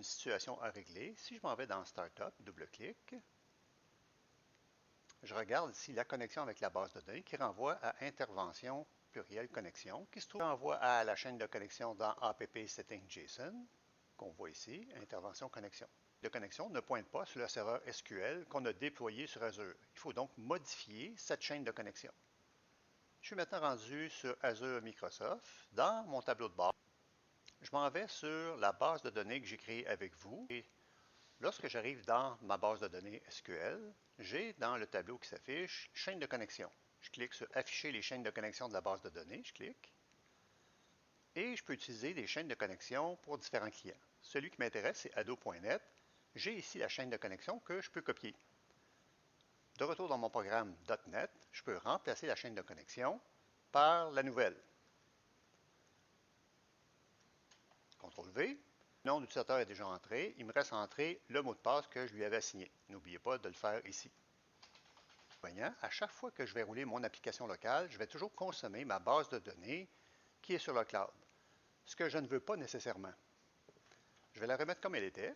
une situation à régler. Si je m'en vais dans Startup, double-clic, je regarde ici la connexion avec la base de données qui renvoie à Intervention pluriel connexion, qui se trouve renvoie à la chaîne de connexion dans app setting JSON, qu'on voit ici, Intervention connexion. De connexion ne pointe pas sur le serveur SQL qu'on a déployé sur Azure. Il faut donc modifier cette chaîne de connexion. Je suis maintenant rendu sur Azure Microsoft. Dans mon tableau de bord, je m'en vais sur la base de données que j'ai créée avec vous. Et lorsque j'arrive dans ma base de données SQL, j'ai dans le tableau qui s'affiche chaîne de connexion. Je clique sur afficher les chaînes de connexion de la base de données. Je clique. Et je peux utiliser des chaînes de connexion pour différents clients. Celui qui m'intéresse, c'est ado.net. J'ai ici la chaîne de connexion que je peux copier. De retour dans mon programme .NET, je peux remplacer la chaîne de connexion par la nouvelle. CTRL-V. Le nom d'utilisateur est déjà entré. Il me reste à entrer le mot de passe que je lui avais assigné. N'oubliez pas de le faire ici. À chaque fois que je vais rouler mon application locale, je vais toujours consommer ma base de données qui est sur le cloud. Ce que je ne veux pas nécessairement. Je vais la remettre comme elle était.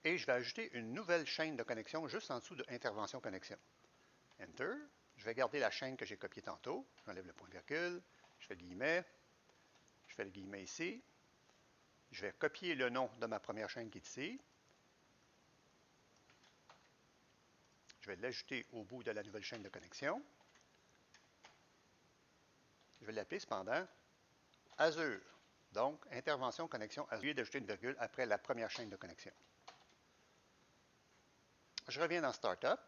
Et je vais ajouter une nouvelle chaîne de connexion juste en dessous de Intervention connexion. Enter. Je vais garder la chaîne que j'ai copiée tantôt. J'enlève le point virgule. Je fais le guillemet. Je fais le guillemet ici. Je vais copier le nom de ma première chaîne qui est ici. Je vais l'ajouter au bout de la nouvelle chaîne de connexion. Je vais l'appeler cependant Azure. Donc, Intervention connexion Azure. Au lieu d'ajouter une virgule après la première chaîne de connexion. Je reviens dans Startup.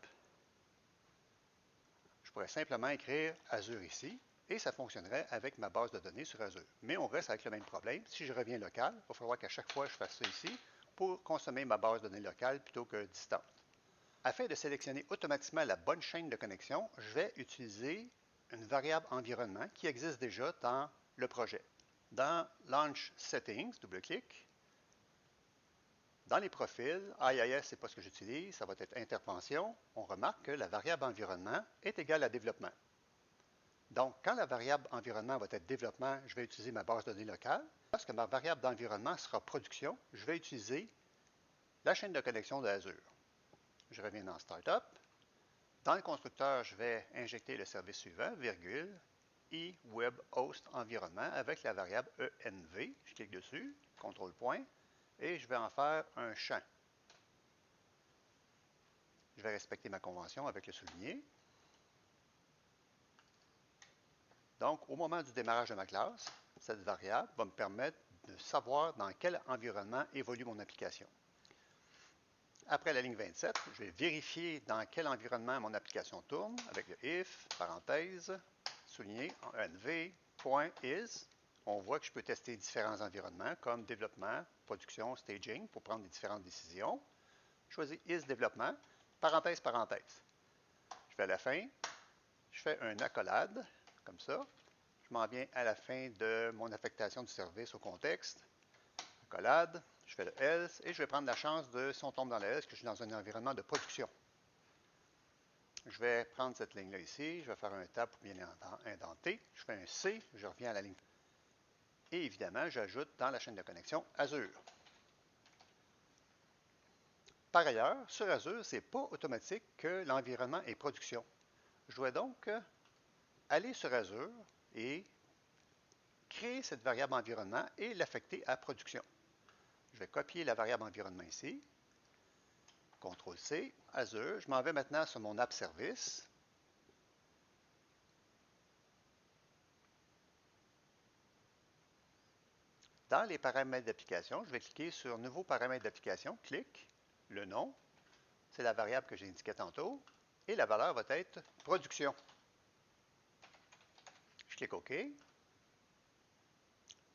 Je pourrais simplement écrire Azure ici et ça fonctionnerait avec ma base de données sur Azure. Mais on reste avec le même problème. Si je reviens local, il va falloir qu'à chaque fois je fasse ça ici pour consommer ma base de données locale plutôt que distante. Afin de sélectionner automatiquement la bonne chaîne de connexion, je vais utiliser une variable environnement qui existe déjà dans le projet. Dans Launch Settings, double-clic. Dans les profils, IIS, ce n'est pas ce que j'utilise, ça va être intervention. On remarque que la variable environnement est égale à développement. Donc, quand la variable environnement va être développement, je vais utiliser ma base de données locale. Lorsque ma variable d'environnement sera production, je vais utiliser la chaîne de connexion de Azure. Je reviens dans Startup. Dans le constructeur, je vais injecter le service suivant, virgule, iWeb Host Environnement avec la variable env. Je clique dessus, CTRL point, et je vais en faire un champ. Je vais respecter ma convention avec le souligné. Donc, au moment du démarrage de ma classe, cette variable va me permettre de savoir dans quel environnement évolue mon application. Après la ligne 27, je vais vérifier dans quel environnement mon application tourne avec le if, parenthèse, souligné en env.is. On voit que je peux tester différents environnements comme développement, production, staging pour prendre des différentes décisions. Je choisis is développement, parenthèse, parenthèse. Je vais à la fin, je fais un accolade, comme ça. Je m'en viens à la fin de mon affectation du service au contexte. Accolade, je fais le else et je vais prendre la chance de, si on tombe dans le else, que je suis dans un environnement de production. Je vais prendre cette ligne-là ici, je vais faire un tab pour bien indenter. Je fais un C, je reviens à la ligne. Et évidemment, j'ajoute dans la chaîne de connexion Azure. Par ailleurs, sur Azure, ce n'est pas automatique que l'environnement est production. Je dois donc aller sur Azure et créer cette variable environnement et l'affecter à production. Je vais copier la variable environnement ici. CTRL-C, Azure. Je m'en vais maintenant sur mon app service. Dans les paramètres d'application, je vais cliquer sur Nouveau paramètre d'application. Clic. Le nom, c'est la variable que j'ai indiquée tantôt. Et la valeur va être production. Je clique OK.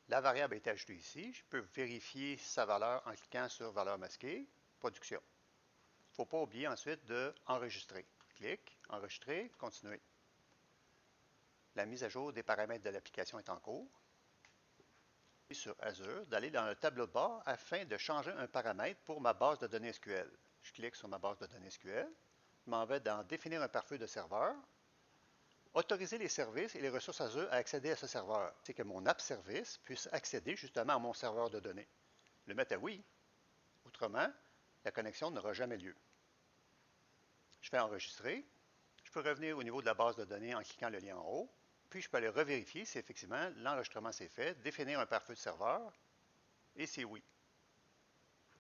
La variable est ajoutée ici. Je peux vérifier sa valeur en cliquant sur Valeur masquée, production. Il ne faut pas oublier ensuite d'enregistrer. Clic, enregistrer, continuer. La mise à jour des paramètres de l'application est en cours. Et sur Azure, d'aller dans le tableau de bord afin de changer un paramètre pour ma base de données SQL. Je clique sur ma base de données SQL. Je m'en vais dans Définir un pare-feu de serveur. Autoriser les services et les ressources Azure à accéder à ce serveur. C'est que mon app service puisse accéder justement à mon serveur de données. le mettre à oui. Autrement, la connexion n'aura jamais lieu. Je fais enregistrer. Je peux revenir au niveau de la base de données en cliquant le lien en haut. Puis je peux aller revérifier si effectivement l'enregistrement s'est fait, définir un pare-feu de serveur, et c'est oui.